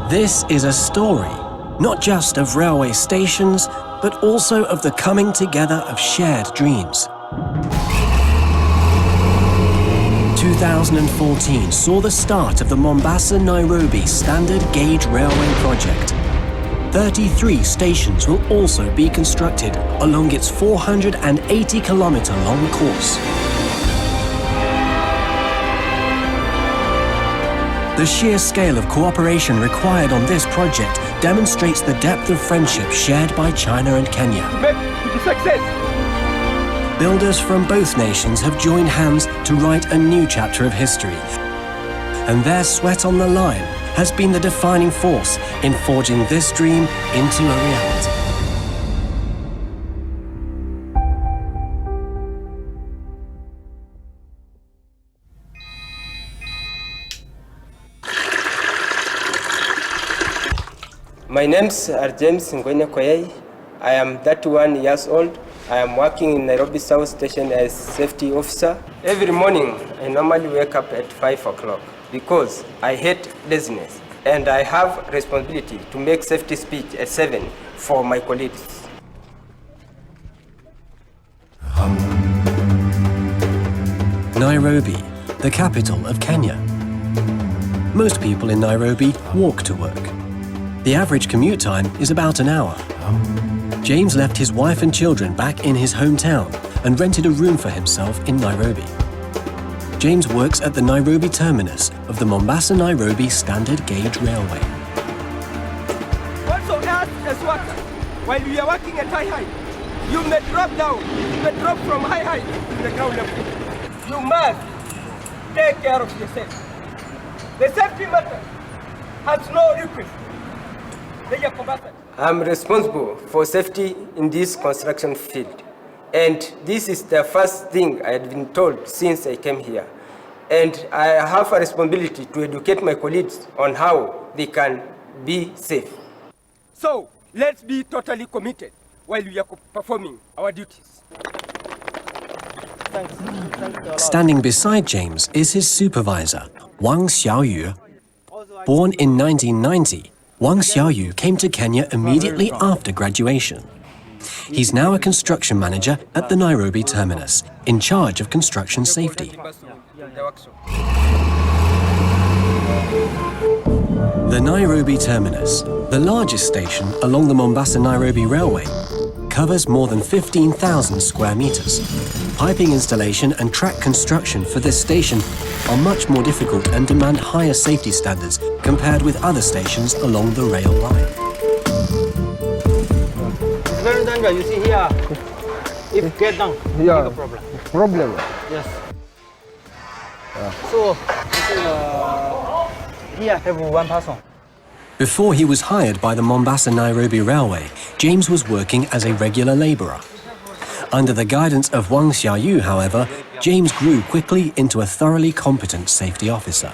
This is a story, not just of railway stations, but also of the coming together of shared dreams. 2014 saw the start of the Mombasa-Nairobi Standard Gauge Railway project. 33 stations will also be constructed along its 480-kilometre long course. The sheer scale of cooperation required on this project demonstrates the depth of friendship shared by China and Kenya. Builders from both nations have joined hands to write a new chapter of history, and their sweat on the line has been the defining force in forging this dream into a reality. My name's James Ngonya Koyei. I am 31 years old. I am working in Nairobi South Station as safety officer. Every morning, I normally wake up at 5 o'clock because I hate laziness and I have responsibility to make safety speech at 7 for my colleagues. Nairobi, the capital of Kenya. Most people in Nairobi walk to work. The average commute time is about an hour. James left his wife and children back in his hometown and rented a room for himself in Nairobi. James works at the Nairobi terminus of the Mombasa-Nairobi Standard Gauge Railway. Also ask as worker, while you are working at high height, you may drop down, you may drop from high height to the ground level. You must take care of yourself. The safety matter has no request. I'm responsible for safety in this construction field. And this is the first thing I had been told since I came here. And I have a responsibility to educate my colleagues on how they can be safe. So, let's be totally committed while we are performing our duties. Thanks. Standing beside James is his supervisor, Wang Xiaoyu. Born in 1990, Wang Xiaoyu came to Kenya immediately after graduation. He's now a construction manager at the Nairobi terminus, in charge of construction safety. The Nairobi terminus, the largest station along the Mombasa-Nairobi railway, covers more than 15,000 square meters. Piping installation and track construction for this station are much more difficult and demand higher safety standards compared with other stations along the rail line. It's very dangerous, you see here. If you get down, yeah, big problem. Problem? Yes. So, here have one person. Before he was hired by the Mombasa-Nairobi Railway, James was working as a regular labourer. Under the guidance of Wang Xiaoyu, however, James grew quickly into a thoroughly competent safety officer.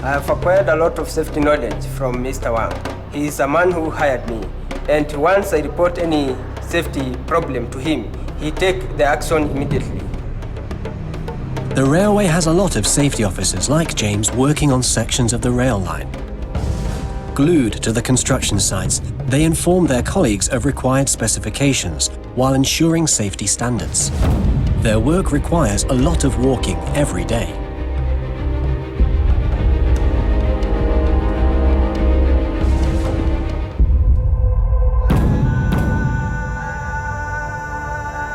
I have acquired a lot of safety knowledge from Mr. Wang. He is a man who hired me, and once I report any safety problem to him, he takes the action immediately. The railway has a lot of safety officers like James working on sections of the rail line. Glued to the construction sites, they inform their colleagues of required specifications while ensuring safety standards. Their work requires a lot of walking every day.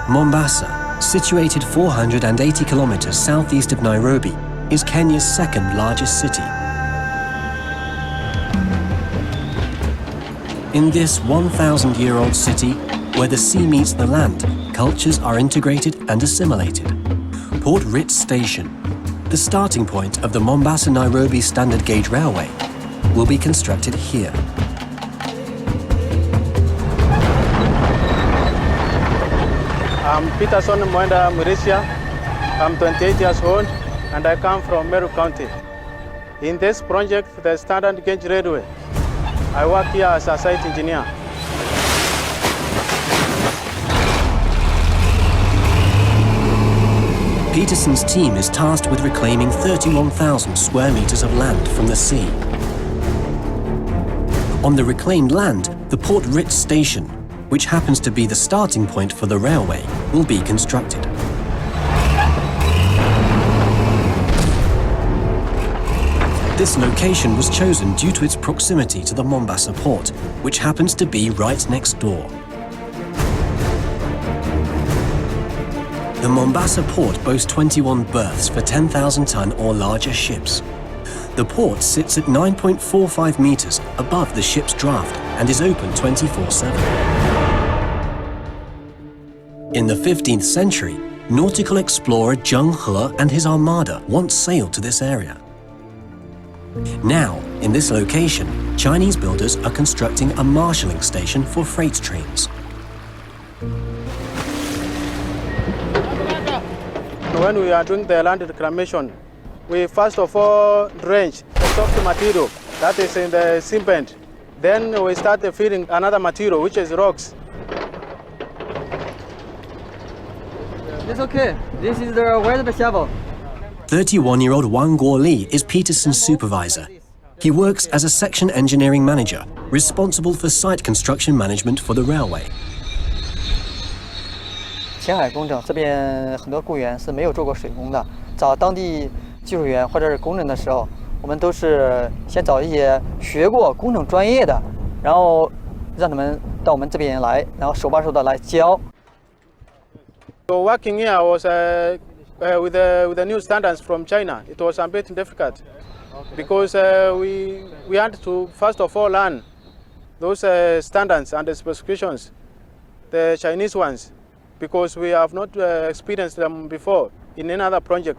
Mombasa, situated 480 kilometers southeast of Nairobi, is Kenya's second largest city. In this 1,000-year-old city, where the sea meets the land, cultures are integrated and assimilated. Port Ritz Station, the starting point of the Mombasa-Nairobi Standard Gauge Railway, will be constructed here. I'm Peterson Mwenda Murisia. I'm 28 years old and I come from Meru County. In this project, the Standard Gauge Railway, I work here as a site engineer. Peterson's team is tasked with reclaiming 31,000 square meters of land from the sea. On the reclaimed land, the Port Ritz station, which happens to be the starting point for the railway, will be constructed. This location was chosen due to its proximity to the Mombasa port, which happens to be right next door. The Mombasa port boasts 21 berths for 10,000-ton or larger ships. The port sits at 9.45 meters above the ship's draft and is open 24/7. In the 15th century, nautical explorer Zheng He and his armada once sailed to this area. Now, in this location, Chinese builders are constructing a marshalling station for freight trains. When we are doing the land reclamation, we first of all drench the soft material that is in the cement. Then we start feeding another material, which is rocks. It's okay. This is the wet shovel. 31-year-old Wang Guoli is Peterson's supervisor. He works as a section engineering manager, responsible for site construction management for the railway. 前海工程这边很多雇员是没有做过水工的，找当地技术员或者是工人的时候，我们都是先找一些学过工程专业的，然后让他们到我们这边来，然后手把手的来教。So working here was with the new standards from China. It was a bit difficult because we had to first of all learn those standards and the specifications, the Chinese ones, because we have not experienced them before in any other project.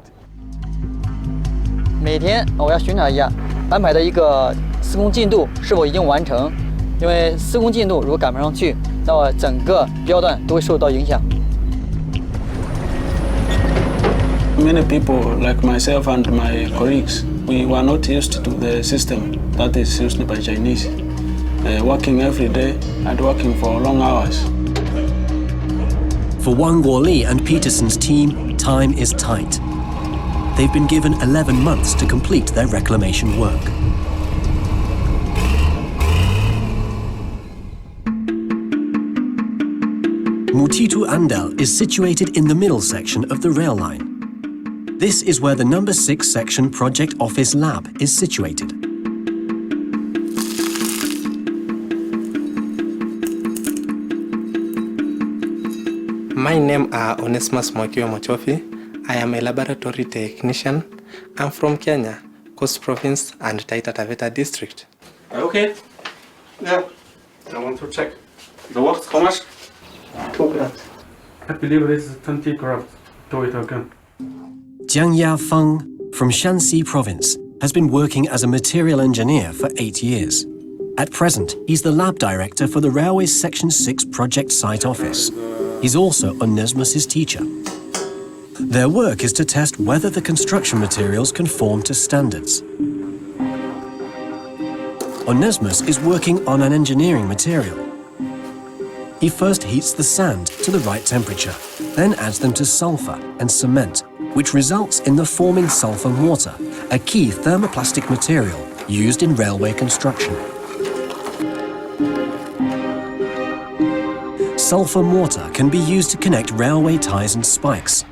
每天我要巡查一下安排的一个施工进度是否已经完成，因为施工进度如果赶不上去，那么整个标段都会受到影响。 Many people, like myself and my colleagues, we were not used to the system that is used by Chinese, working every day and working for long hours. For Wang Guoli and Peterson's team, time is tight. They've been given 11 months to complete their reclamation work. Mutitu Andal is situated in the middle section of the rail line. This is where the number 6 section project office lab is situated. My name is Onesmus Mwakiwa Mochofi. I am a laboratory technician. I'm from Kenya, Coast Province and Taita Taveta district. Okay. Yeah. I want to check. The works, how much? 2 grams. I believe this is 20 grams. Do it again. Jiang Yafeng from Shanxi Province has been working as a material engineer for 8 years. At present, he's the lab director for the Railway's Section 6 project site office. He's also Onesmus's teacher. Their work is to test whether the construction materials conform to standards. Onesmus is working on an engineering material. He first heats the sand to the right temperature, then adds them to sulfur and cement, which results in the forming sulfur mortar, a key thermoplastic material used in railway construction. Sulfur mortar can be used to connect railway ties and spikes.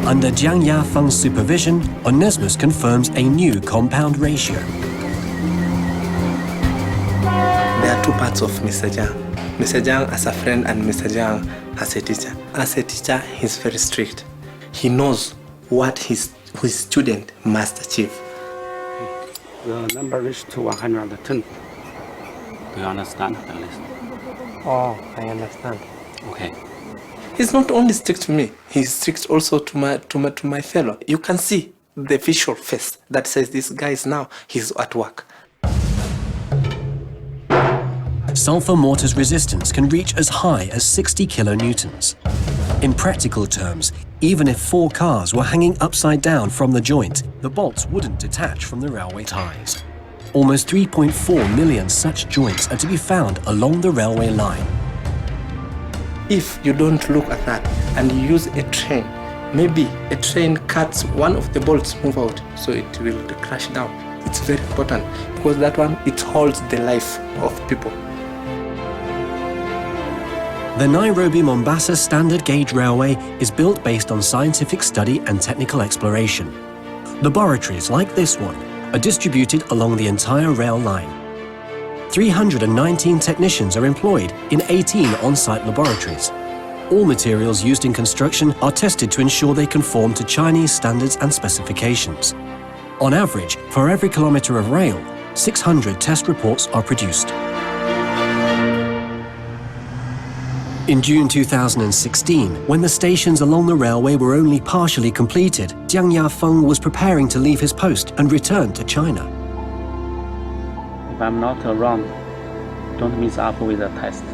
Under Jiang Yafeng's supervision, Onesmus confirms a new compound ratio. There are 2 parts of Mr. Jiang. Mr. Jiang as a friend and Mr. Jiang as a teacher. As a teacher, he's very strict. He knows what his student must achieve. The number reached to 110. Do you understand at least? Oh, I understand. Okay. He's not only strict to me, he's strict also to my fellow. You can see the visual face that says this guy is now, he's at work. Sulfur mortar's resistance can reach as high as 60 kilonewtons. In practical terms, even if 4 cars were hanging upside down from the joint, the bolts wouldn't detach from the railway ties. Almost 3.4 million such joints are to be found along the railway line. If you don't look at that and you use a train, maybe a train cuts one of the bolts move out, so it will crash down. It's very important because that one, it holds the life of people. The Nairobi-Mombasa Standard Gauge Railway is built based on scientific study and technical exploration. Laboratories like this one are distributed along the entire rail line. 319 technicians are employed in 18 on-site laboratories. All materials used in construction are tested to ensure they conform to Chinese standards and specifications. On average, for every kilometre of rail, 600 test reports are produced. In June 2016, when the stations along the railway were only partially completed, Jiang Yafeng was preparing to leave his post and return to China. If I'm not around, don't miss up with the test.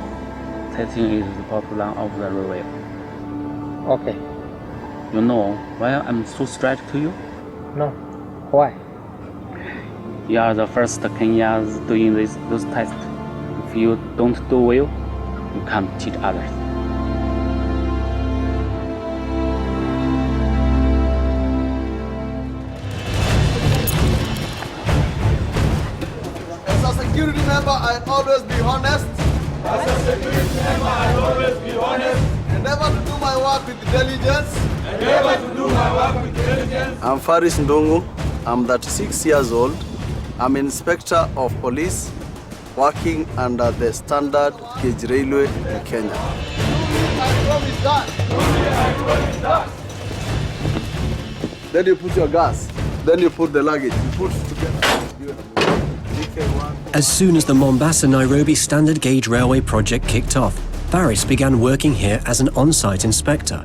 Testing is the bottom of the railway. Okay. You know why I'm so strict to you? No. Why? You are the first Kenyans doing those tests. If you don't do well, you can't teach others. As a security member, I always be honest. As a security member, I always be honest. Endeavor to do my work with diligence. Endeavor to do my work with diligence. I'm Faris Ndungu. I'm 36 years old. I'm Inspector of Police working under the Standard Gauge Railway in Kenya. Then you put your gas. Then you put the luggage. You put it together. As soon as the Mombasa-Nairobi Standard Gauge Railway project kicked off, Faris began working here as an on-site inspector.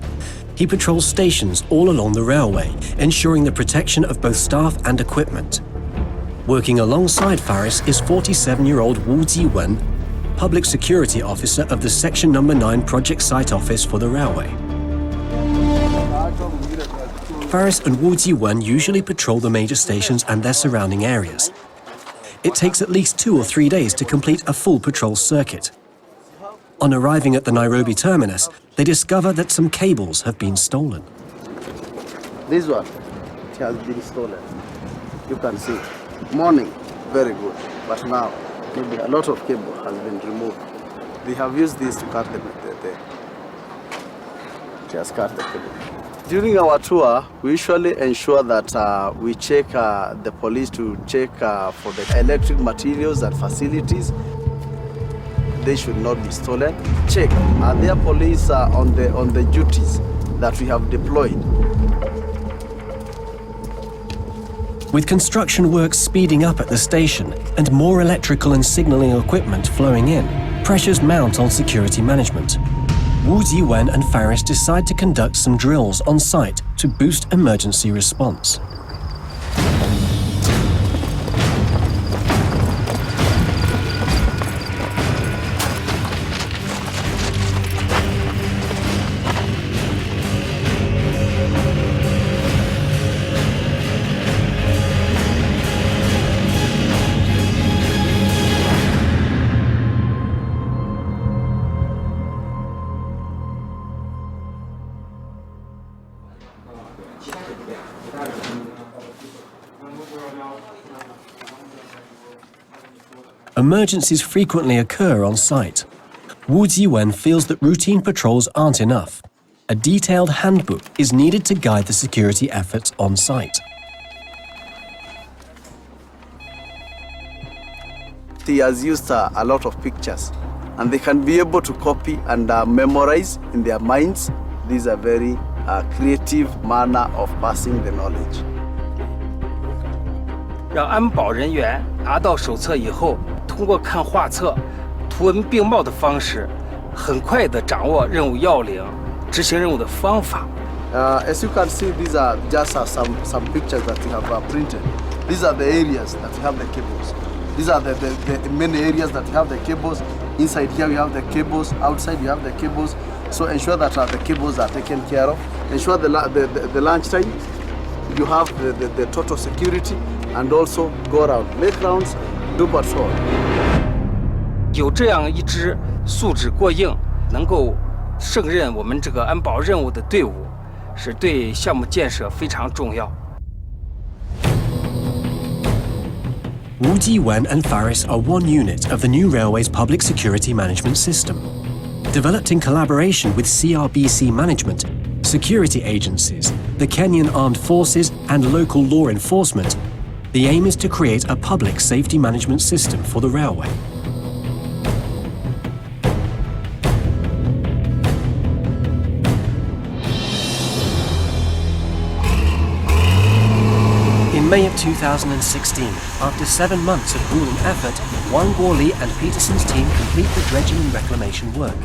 He patrols stations all along the railway, ensuring the protection of both staff and equipment. Working alongside Faris is 47-year-old Wu Jiwen, Public Security Officer of the Section No. 9 Project Site Office for the railway. Faris and Wu Jiwen usually patrol the major stations and their surrounding areas. It takes at least 2 or 3 days to complete a full patrol circuit. On arriving at the Nairobi terminus, they discover that some cables have been stolen. This one, it has been stolen. You can see. Morning, very good. But now, maybe a lot of cable has been removed. They have used this to cut the cable. During our tour, we usually ensure that we check the police to check for the electric materials and facilities. They should not be stolen. Check, are there police on the duties that we have deployed? With construction works speeding up at the station and more electrical and signalling equipment flowing in, pressures mount on security management. Wu Jiwen and Faris decide to conduct some drills on site to boost emergency response. Emergencies frequently occur on site. Wu Jiwen feels that routine patrols aren't enough. A detailed handbook is needed to guide the security efforts on site. He has used a lot of pictures, and they can be able to copy and memorize in their minds. These are very creative manner of passing the knowledge. 让安保人员拿到手册以后，通过看画册、图文并茂的方式，很快地掌握任务要领、执行任务的方法。As you can see, these are just some pictures that we have printed. These are the areas that we have the cables. These are the many areas that we have the cables. Inside here we have the cables. Outside we have the cables. So ensure that the cables are taken care of. Ensure the lunch time. You have the total security. and also go around, make rounds, do patrol. 有这样一支素质过硬、能够胜任我们这个安保任务的队伍，是对项目建设非常重要。 Wu Jiwen and Faris are one unit of the new railway's public security management system. Developed in collaboration with CRBC management, security agencies, the Kenyan Armed Forces and local law enforcement, the aim is to create a public safety management system for the railway. In May of 2016, after 7 months of grueling effort, Wang Guoli and Peterson's team complete the dredging and reclamation work.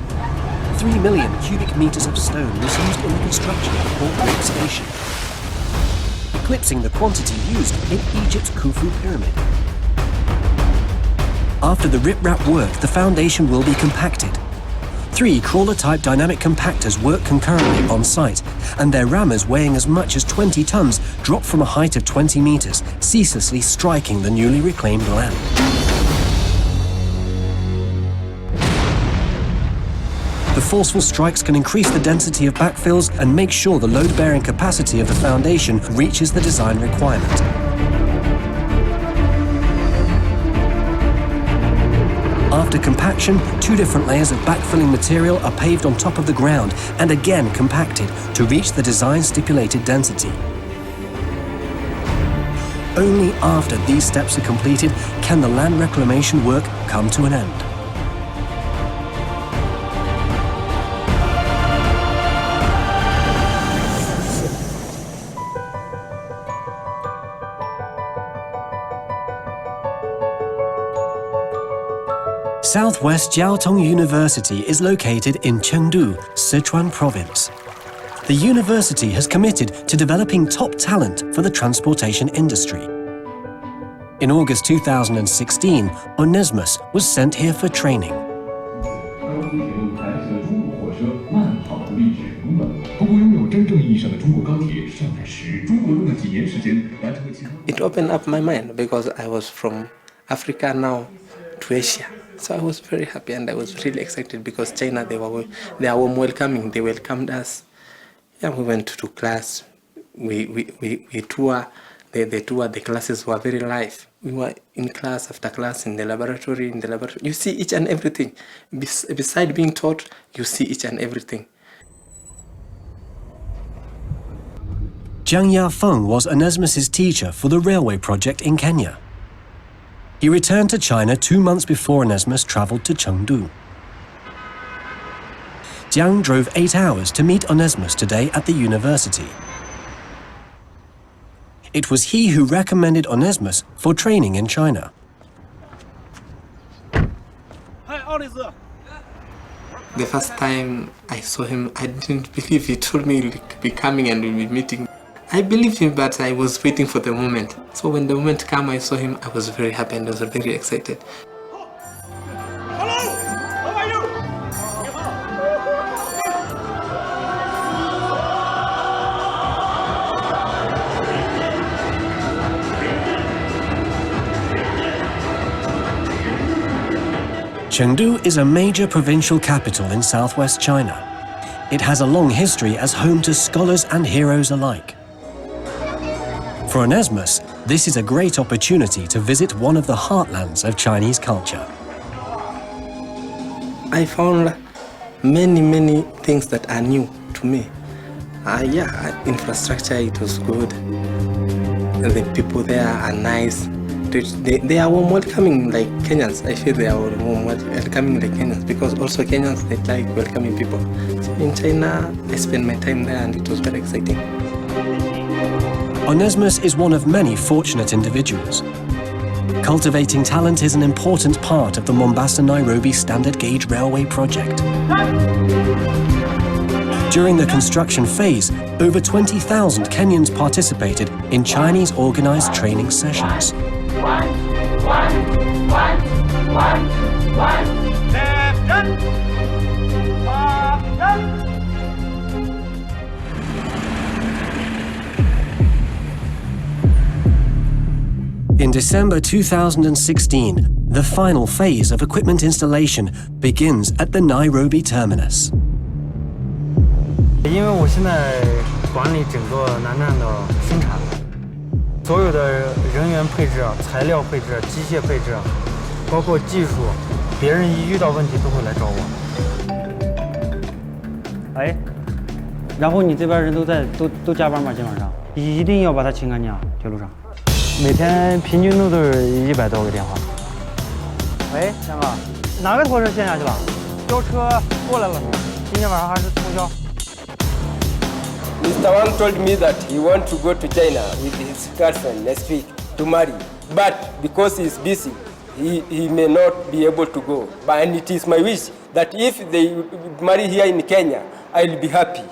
3 million cubic meters of stone was used in the construction of the Port Road station, eclipsing the quantity used in Egypt's Khufu pyramid. After the rip-rap work, the foundation will be compacted. 3 crawler-type dynamic compactors work concurrently on site, and their rammers weighing as much as 20 tons drop from a height of 20 meters, ceaselessly striking the newly reclaimed land. The forceful strikes can increase the density of backfills and make sure the load-bearing capacity of the foundation reaches the design requirement. After compaction, 2 different layers of backfilling material are paved on top of the ground and again compacted to reach the design-stipulated density. Only after these steps are completed can the land reclamation work come to an end. Southwest Jiaotong University is located in Chengdu, Sichuan province. The university has committed to developing top talent for the transportation industry. In August 2016, Onesmus was sent here for training. It opened up my mind because I was from Africa now to Asia. So I was very happy and I was really excited because China, they are warm welcoming. They welcomed us. Yeah, we went to class. We tour. The tour. The classes were very live. We were in class after class in the laboratory. You see each and everything. Beside being taught, you see each and everything. Jiang Yafeng was Onesmus's teacher for the railway project in Kenya. He returned to China 2 months before Onesmus travelled to Chengdu. Jiang drove 8 hours to meet Onesmus today at the university. It was he who recommended Onesmus for training in China. The first time I saw him, I didn't believe. He told me he'd be coming and we'll be meeting. I believed him, but I was waiting for the moment. So when the moment came, I saw him, I was very happy and I was very excited. Hello! How are you? Chengdu is a major provincial capital in southwest China. It has a long history as home to scholars and heroes alike. For Onesmus, this is a great opportunity to visit one of the heartlands of Chinese culture. I found many things that are new to me. Infrastructure, it was good. The people there are nice. They are warm welcoming like Kenyans. I feel they are warm welcoming like Kenyans because also Kenyans, they like welcoming people. So in China, I spent my time there and it was very exciting. Onesmus is one of many fortunate individuals. Cultivating talent is an important part of the Mombasa-Nairobi standard gauge railway project. During the construction phase, over 20,000 Kenyans participated in Chinese organized training sessions. December 2016, the final phase of equipment installation begins at the Nairobi terminus. 因为我现在管理整个南站的生产，所有的人员配置、材料配置、机械配置，包括技术，别人一遇到问题都会来找我。哎，然后你这边人都加班吗？今晚上一定要把它清干净啊！铁路上，每天平均都是100多个电话。喂，强哥，哪个拖车陷下去了？吊车过来了是吧？今天晚上还是通宵。 Mr. Wang told me that he wants to go to China with his girlfriend next week to marry. But because he's busy, he may not be able to go. And it is my wish that if they marry here in Kenya, I'll be happy.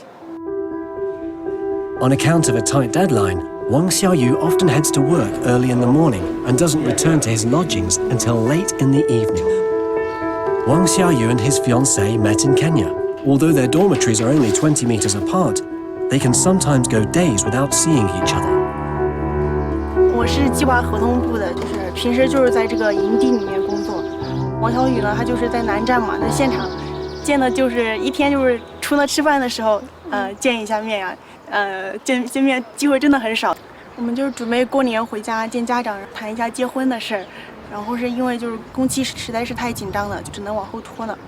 On account of a tight deadline, Wang Xiaoyu often heads to work early in the morning and doesn't return to his lodgings until late in the evening. Wang Xiaoyu and his fiancée met in Kenya. Although their dormitories are only 20 meters apart, they can sometimes go days without seeing each other. 我是计划合同部的，就是平时就是在这个营地里面工作。王小雨呢，他就是在南站嘛，在现场见的就是一天就是除了吃饭的时候，见一下面呀，见面机会真的很少。我们就是准备过年回家见家长，谈一下结婚的事儿，然后是因为就是工期实在是太紧张了，就只能往后拖了。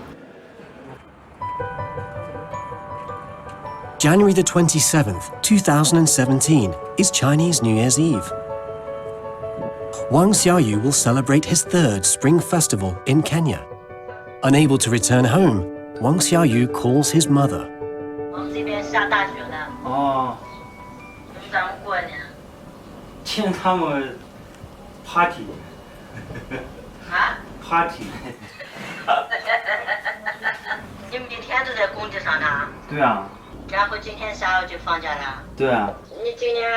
January the 27th, 2017 is Chinese New Year's Eve. Wang Xiaoyu will celebrate his third Spring Festival in Kenya. Unable to return home, Wang Xiaoyu calls his mother. 我们这边下大雪了。哦。咱们过年。听他们 party。啊 ？party。你们每天都在工地上呢？对啊。 然后今天下午就放假了。对啊。你今年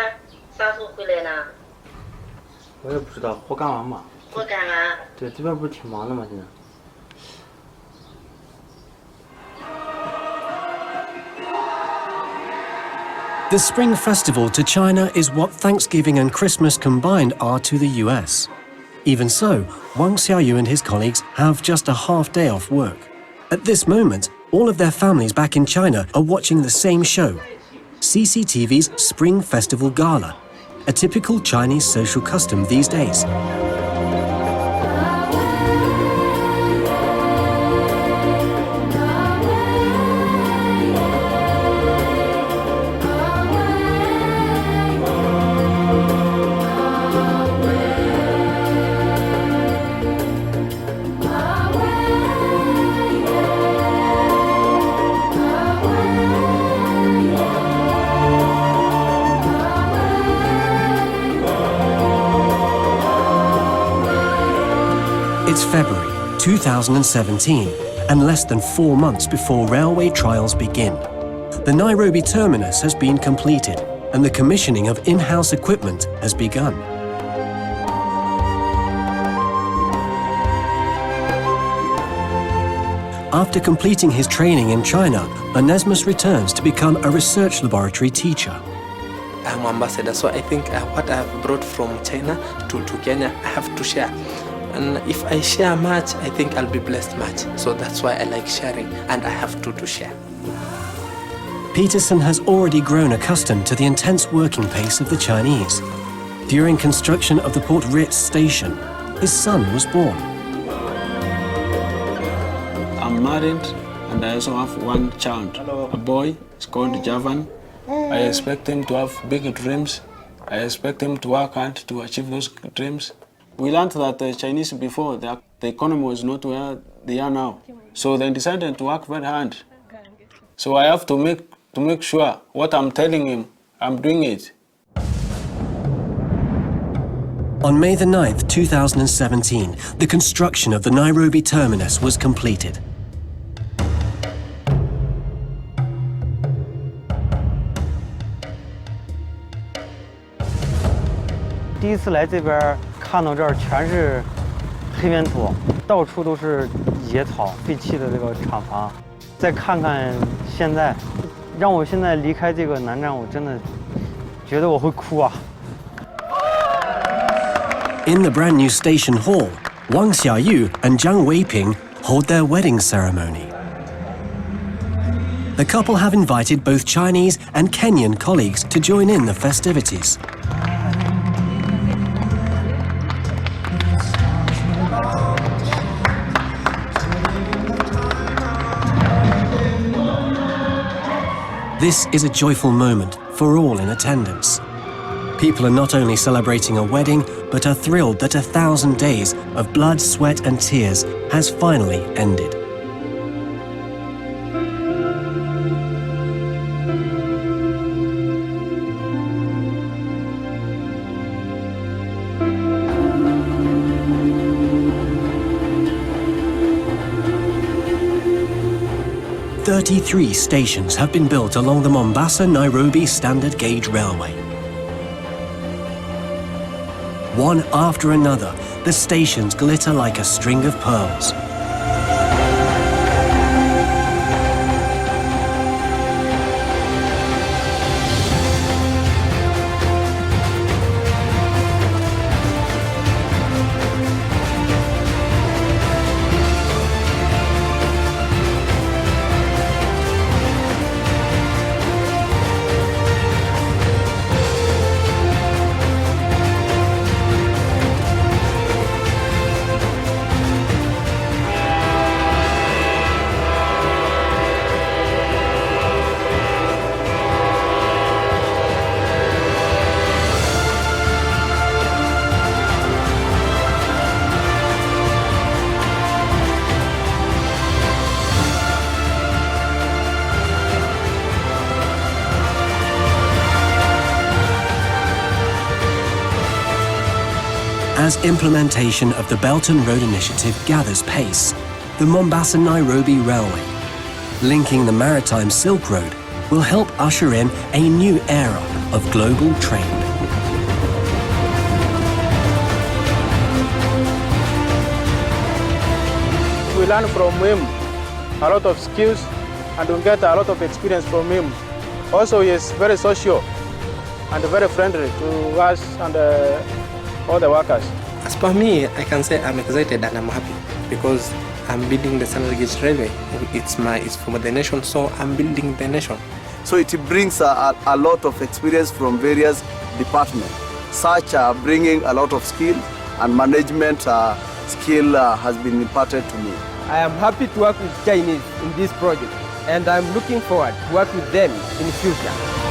啥时候回来呢？我也不知道，活干完嘛。活干完。对，这边不是挺忙的吗？现在。The Spring Festival to China is what Thanksgiving and Christmas combined are to the US. Even so, Wang Xiaoyu and his colleagues have just a half day off work. At this moment, all of their families back in China are watching the same show, CCTV's Spring Festival Gala, a typical Chinese social custom these days. It's February 2017, and less than 4 months before railway trials begin. The Nairobi terminus has been completed, and the commissioning of in-house equipment has begun. After completing his training in China, Onesmus returns to become a research laboratory teacher. I'm ambassador, so I think what I have brought from China to Kenya, I have to share. And if I share much, I think I'll be blessed much. So that's why I like sharing, and I have to share. Peterson has already grown accustomed to the intense working pace of the Chinese. During construction of the Port Ritz station, his son was born. I'm married, and I also have one child, a boy. It's called Javan. I expect him to have big dreams. I expect him to work hard to achieve those dreams. We learned that the Chinese before, the economy was not where they are now. So they decided to work very hard. So I have to make sure what I'm telling him, I'm doing it. On May the 9th, 2017, the construction of the Nairobi terminus was completed.第一次来这边，看到这儿全是黑圆土，到处都是野草、废弃的这个厂房。再看看现在，让我现在离开这个南站，我真的觉得我会哭啊！ In the brand new station hall, Wang Xiaoyu and Zhang Weiping hold their wedding ceremony. The couple have invited both Chinese and Kenyan colleagues to join in the festivities. This is a joyful moment for all in attendance. People are not only celebrating a wedding, but are thrilled that 1,000 days of blood, sweat and tears has finally ended. Thirty-three stations have been built along the Mombasa-Nairobi standard gauge railway. One after another, the stations glitter like a string of pearls. As implementation of the Belt and Road Initiative gathers pace, the Mombasa-Nairobi Railway, linking the maritime Silk Road, will help usher in a new era of global trade. We learn from him a lot of skills and we get a lot of experience from him. Also, he is very social and very friendly to us and all the workers. As per me, I can say I'm excited and I'm happy because I'm building the standard gauge railway. It's for the nation, so I'm building the nation. So it brings a lot of experience from various departments, such bringing a lot of skill and management skill has been imparted to me. I am happy to work with Chinese in this project, and I'm looking forward to work with them in the future.